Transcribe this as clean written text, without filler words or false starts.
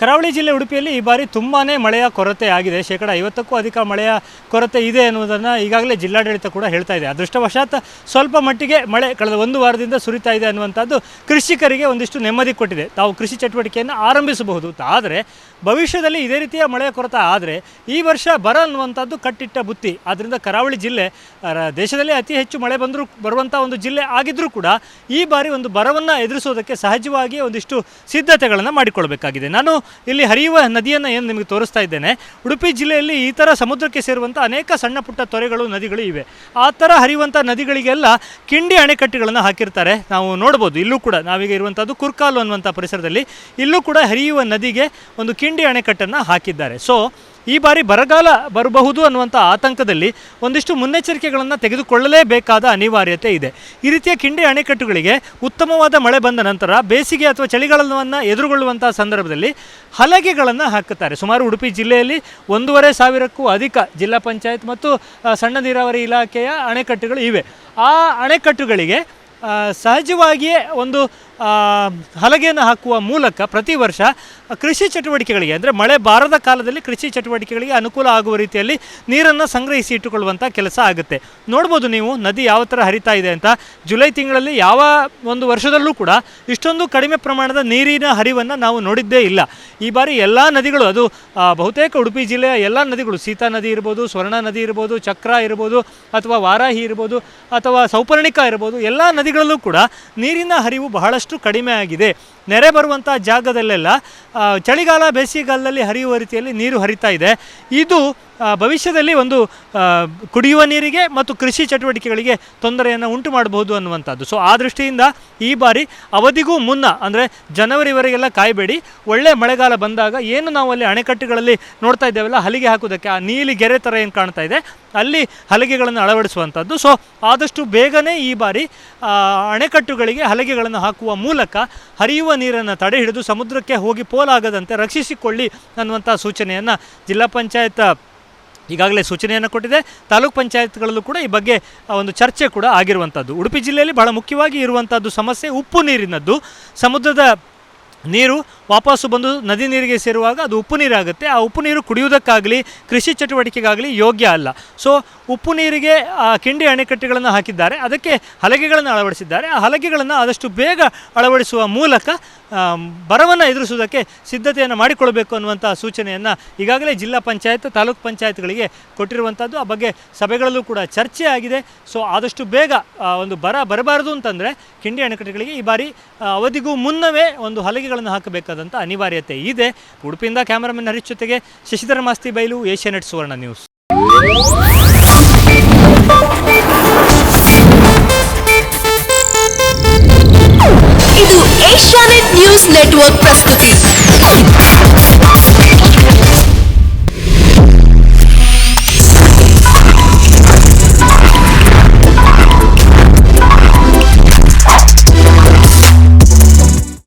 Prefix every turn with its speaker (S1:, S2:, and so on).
S1: ಕರಾವಳಿ ಜಿಲ್ಲೆ ಉಡುಪಿಯಲ್ಲಿ ಈ ಬಾರಿ ತುಂಬಾ ಮಳೆಯ ಕೊರತೆ ಆಗಿದೆ. 50%ಕ್ಕೂ ಅಧಿಕ ಮಳೆಯ ಕೊರತೆ ಇದೆ ಎನ್ನುವುದನ್ನು ಈಗಾಗಲೇ ಜಿಲ್ಲಾಡಳಿತ ಕೂಡ ಹೇಳ್ತಾ ಇದೆ. ಅದೃಷ್ಟವಶಾತ್ ಸ್ವಲ್ಪ ಮಟ್ಟಿಗೆ ಮಳೆ ಕಳೆದ ಒಂದು ವಾರದಿಂದ ಸುರಿತಾ ಇದೆ ಅನ್ನುವಂಥದ್ದು ಕೃಷಿಕರಿಗೆ ಒಂದಿಷ್ಟು ನೆಮ್ಮದಿ ಕೊಟ್ಟಿದೆ. ತಾವು ಕೃಷಿ ಚಟುವಟಿಕೆಯನ್ನು ಆರಂಭಿಸಬಹುದು. ಆದರೆ ಭವಿಷ್ಯದಲ್ಲಿ ಇದೇ ರೀತಿಯ ಮಳೆಯ ಕೊರತೆ ಆದರೆ ಈ ವರ್ಷ ಬರ ಅನ್ನುವಂಥದ್ದು ಕಟ್ಟಿಟ್ಟ ಬುತ್ತಿ. ಆದ್ದರಿಂದ ಕರಾವಳಿ ಜಿಲ್ಲೆ ದೇಶದಲ್ಲಿ ಅತಿ ಹೆಚ್ಚು ಮಳೆ ಬರುವಂಥ ಒಂದು ಜಿಲ್ಲೆ ಆಗಿದ್ದರೂ ಕೂಡ ಈ ಬಾರಿ ಒಂದು ಬರವನ್ನು ಎದುರಿಸೋದಕ್ಕೆ ಸಹಜವಾಗಿ ಒಂದಿಷ್ಟು ಸಿದ್ಧತೆಗಳನ್ನು ಮಾಡಿಕೊಳ್ಬೇಕಾಗಿದೆ. ನಾನು ಇಲ್ಲಿ ಹರಿಯುವ ನದಿಯನ್ನು ಏನು ನಿಮಗೆ ತೋರಿಸ್ತಾ ಇದ್ದೇನೆ. ಉಡುಪಿ ಜಿಲ್ಲೆಯಲ್ಲಿ ಈ ಥರ ಸಮುದ್ರಕ್ಕೆ ಸೇರುವಂಥ ಅನೇಕ ಸಣ್ಣ ಪುಟ್ಟ ತೊರೆಗಳು, ನದಿಗಳು ಇವೆ. ಆ ಥರ ಹರಿಯುವಂಥ ನದಿಗಳಿಗೆಲ್ಲ ಕಿಂಡಿ ಅಣೆಕಟ್ಟುಗಳನ್ನು ಹಾಕಿರ್ತಾರೆ. ನಾವು ನೋಡ್ಬೋದು. ಇಲ್ಲೂ ಕೂಡ ನಾವೀಗ ಇರುವಂಥದ್ದು ಕುರ್ಕಾಲು ಅನ್ನುವಂಥ ಪರಿಸರದಲ್ಲಿ ಇಲ್ಲೂ ಕೂಡ ಹರಿಯುವ ನದಿಗೆ ಒಂದು ಕಿಂಡಿ ಅಣೆಕಟ್ಟನ್ನು ಹಾಕಿದ್ದಾರೆ. ಸೊ ಈ ಬಾರಿ ಬರಗಾಲ ಬರಬಹುದು ಅನ್ನುವಂಥ ಆತಂಕದಲ್ಲಿ ಒಂದಿಷ್ಟು ಮುನ್ನೆಚ್ಚರಿಕೆಗಳನ್ನು ತೆಗೆದುಕೊಳ್ಳಲೇಬೇಕಾದ ಅನಿವಾರ್ಯತೆ ಇದೆ. ಈ ರೀತಿಯ ಕಿಂಡಿ ಅಣೆಕಟ್ಟುಗಳಿಗೆ ಉತ್ತಮವಾದ ಮಳೆ ಬಂದ ನಂತರ ಬೇಸಿಗೆ ಅಥವಾ ಚಳಿಗಾಲವನ್ನು ಎದುರುಗೊಳ್ಳುವಂಥ ಸಂದರ್ಭದಲ್ಲಿ ಹಲಗೆಗಳನ್ನು ಹಾಕುತ್ತಾರೆ. ಸುಮಾರು ಉಡುಪಿ ಜಿಲ್ಲೆಯಲ್ಲಿ 1,500ಕ್ಕೂ ಅಧಿಕ ಜಿಲ್ಲಾ ಪಂಚಾಯತ್ ಮತ್ತು ಸಣ್ಣ ನೀರಾವರಿ ಇಲಾಖೆಯ ಅಣೆಕಟ್ಟುಗಳು ಇವೆ. ಆ ಅಣೆಕಟ್ಟುಗಳಿಗೆ ಸಹಜವಾಗಿಯೇ ಒಂದು ಹಲಗೆಯನ್ನು ಹಾಕುವ ಮೂಲಕ ಪ್ರತಿ ವರ್ಷ ಕೃಷಿ ಚಟುವಟಿಕೆಗಳಿಗೆ, ಅಂದರೆ ಮಳೆ ಬಾರದ ಕಾಲದಲ್ಲಿ ಕೃಷಿ ಚಟುವಟಿಕೆಗಳಿಗೆ ಅನುಕೂಲ ಆಗುವ ರೀತಿಯಲ್ಲಿ ನೀರನ್ನು ಸಂಗ್ರಹಿಸಿ ಇಟ್ಟುಕೊಳ್ಳುವಂಥ ಕೆಲಸ ಆಗುತ್ತೆ. ನೋಡ್ಬೋದು ನೀವು ನದಿ ಯಾವ ಥರ ಹರಿತಾ ಇದೆ ಅಂತ. ಜುಲೈ ತಿಂಗಳಲ್ಲಿ ಯಾವ ಒಂದು ವರ್ಷದಲ್ಲೂ ಕೂಡ ಇಷ್ಟೊಂದು ಕಡಿಮೆ ಪ್ರಮಾಣದ ನೀರಿನ ಹರಿವನ್ನು ನಾವು ನೋಡಿದ್ದೇ ಇಲ್ಲ. ಈ ಬಾರಿ ಎಲ್ಲ ನದಿಗಳು, ಅದು ಬಹುತೇಕ ಉಡುಪಿ ಜಿಲ್ಲೆಯ ಎಲ್ಲ ನದಿಗಳು, ಸೀತಾ ನದಿ ಇರ್ಬೋದು, ಸ್ವರ್ಣ ನದಿ ಇರ್ಬೋದು, ಚಕ್ರ ಇರ್ಬೋದು, ಅಥವಾ ವಾರಾಹಿ ಇರ್ಬೋದು, ಅಥವಾ ಸೌಪರ್ಣಿಕ ಇರ್ಬೋದು, ಎಲ್ಲ ನದಿಗಳಲ್ಲೂ ಕೂಡ ನೀರಿನ ಹರಿವು ಬಹಳಷ್ಟು ಕಡಿಮೆ ಆಗಿದೆ. ನೆರೆ ಬರುವಂಥ ಜಾಗದಲ್ಲೆಲ್ಲ ಚಳಿಗಾಲ ಬೇಸಿಗೆಗಾಲದಲ್ಲಿ ಹರಿಯುವ ರೀತಿಯಲ್ಲಿ ನೀರು ಹರಿತಾ ಇದೆ. ಇದು ಭವಿಷ್ಯದಲ್ಲಿ ಒಂದು ಕುಡಿಯುವ ನೀರಿಗೆ ಮತ್ತು ಕೃಷಿ ಚಟುವಟಿಕೆಗಳಿಗೆ ತೊಂದರೆಯನ್ನು ಉಂಟು ಮಾಡಬಹುದು ಅನ್ನುವಂಥದ್ದು. ಸೊ ಆ ದೃಷ್ಟಿಯಿಂದ ಈ ಬಾರಿ ಅವಧಿಗೂ ಮುನ್ನ, ಅಂದರೆ ಜನವರಿವರೆಗೆಲ್ಲ ಕಾಯಬೇಡಿ. ಒಳ್ಳೆ ಮಳೆಗಾಲ ಬಂದಾಗ ಏನು ನಾವು ಅಲ್ಲಿ ಅಣೆಕಟ್ಟುಗಳಲ್ಲಿ ನೋಡ್ತಾ ಇದ್ದೇವಲ್ಲ, ಹಲಿಗೆ ಹಾಕೋದಕ್ಕೆ ಆ ನೀಲಿ ಗೆರೆ ಥರ ಏನು ಕಾಣ್ತಾ ಇದೆ ಅಲ್ಲಿ ಹಲಗೆಗಳನ್ನು ಅಳವಡಿಸುವಂಥದ್ದು. ಸೊ ಆದಷ್ಟು ಬೇಗನೆ ಈ ಬಾರಿ ಅಣೆಕಟ್ಟುಗಳಿಗೆ ಹಲಗೆಗಳನ್ನು ಹಾಕುವ ಮೂಲಕ ಹರಿಯುವ ನೀರನ್ನು ತಡೆ ಹಿಡಿದು ಸಮುದ್ರಕ್ಕೆ ಹೋಗಿ ಪೋಲಾಗದಂತೆ ರಕ್ಷಿಸಿಕೊಳ್ಳಿ ಅನ್ನುವಂಥ ಸೂಚನೆಯನ್ನು ಜಿಲ್ಲಾ ಪಂಚಾಯತ್ ಈಗಾಗಲೇ ಸೂಚನೆಯನ್ನು ಕೊಟ್ಟಿದೆ. ತಾಲೂಕು ಪಂಚಾಯತ್ಗಳಲ್ಲೂ ಕೂಡ ಈ ಬಗ್ಗೆ ಒಂದು ಚರ್ಚೆ ಕೂಡ ಆಗಿರುವಂಥದ್ದು. ಉಡುಪಿ ಜಿಲ್ಲೆಯಲ್ಲಿ ಬಹಳ ಮುಖ್ಯವಾಗಿ ಇರುವಂಥದ್ದು ಸಮಸ್ಯೆ ಉಪ್ಪು ನೀರಿನದ್ದು. ಸಮುದ್ರದ ನೀರು ವಾಪಸ್ಸು ಬಂದು ನದಿ ನೀರಿಗೆ ಸೇರುವಾಗ ಅದು ಉಪ್ಪು ನೀರಾಗುತ್ತೆ. ಆ ಉಪ್ಪು ನೀರು ಕುಡಿಯುವುದಕ್ಕಾಗಲಿ ಕೃಷಿ ಚಟುವಟಿಕೆಗಾಗಲಿ ಯೋಗ್ಯ ಅಲ್ಲ. ಸೊ ಉಪ್ಪು ನೀರಿಗೆ ಕಿಂಡಿ ಅಣೆಕಟ್ಟುಗಳನ್ನು ಹಾಕಿದ್ದಾರೆ, ಅದಕ್ಕೆ ಹಲಗೆಗಳನ್ನು ಅಳವಡಿಸಿದ್ದಾರೆ. ಆ ಹಲಗೆಗಳನ್ನು ಆದಷ್ಟು ಬೇಗ ಅಳವಡಿಸುವ ಮೂಲಕ ಬರವನ್ನು ಎದುರಿಸುವುದಕ್ಕೆ ಸಿದ್ಧತೆಯನ್ನು ಮಾಡಿಕೊಳ್ಬೇಕು ಅನ್ನುವಂಥ ಸೂಚನೆಯನ್ನು ಈಗಾಗಲೇ ಜಿಲ್ಲಾ ಪಂಚಾಯತ್, ತಾಲೂಕು ಪಂಚಾಯತ್ಗಳಿಗೆ ಕೊಟ್ಟಿರುವಂಥದ್ದು. ಆ ಬಗ್ಗೆ ಸಭೆಗಳಲ್ಲೂ ಕೂಡ ಚರ್ಚೆ ಆಗಿದೆ. ಸೊ ಆದಷ್ಟು ಬೇಗ ಒಂದು ಬರಬಾರದು ಅಂತಂದರೆ ಕಿಂಡಿ ಅಣೆಕಟ್ಟುಗಳಿಗೆ ಈ ಬಾರಿ ಅವಧಿಗೂ ಮುನ್ನವೇ ಒಂದು ಹಲಗೆಗಳನ್ನು ಹಾಕಬೇಕಾದಂಥ ಅನಿವಾರ್ಯತೆ ಇದೆ. ಉಡುಪಿಯಿಂದ ಕ್ಯಾಮರಾಮನ್ ಹರೀಶ್ ಜೊತೆಗೆ ಶಶಿಧರ ಮಾಸ್ತಿ ಬೈಲು, ಏಷ್ಯಾನೆಟ್ ಸುವರ್ಣ ನ್ಯೂಸ್.
S2: ಇದು ಏಷ್ಯಾನೆಟ್ ನ್ಯೂಸ್ ನೆಟ್ವರ್ಕ್ ಪ್ರಸ್ತುತಿ.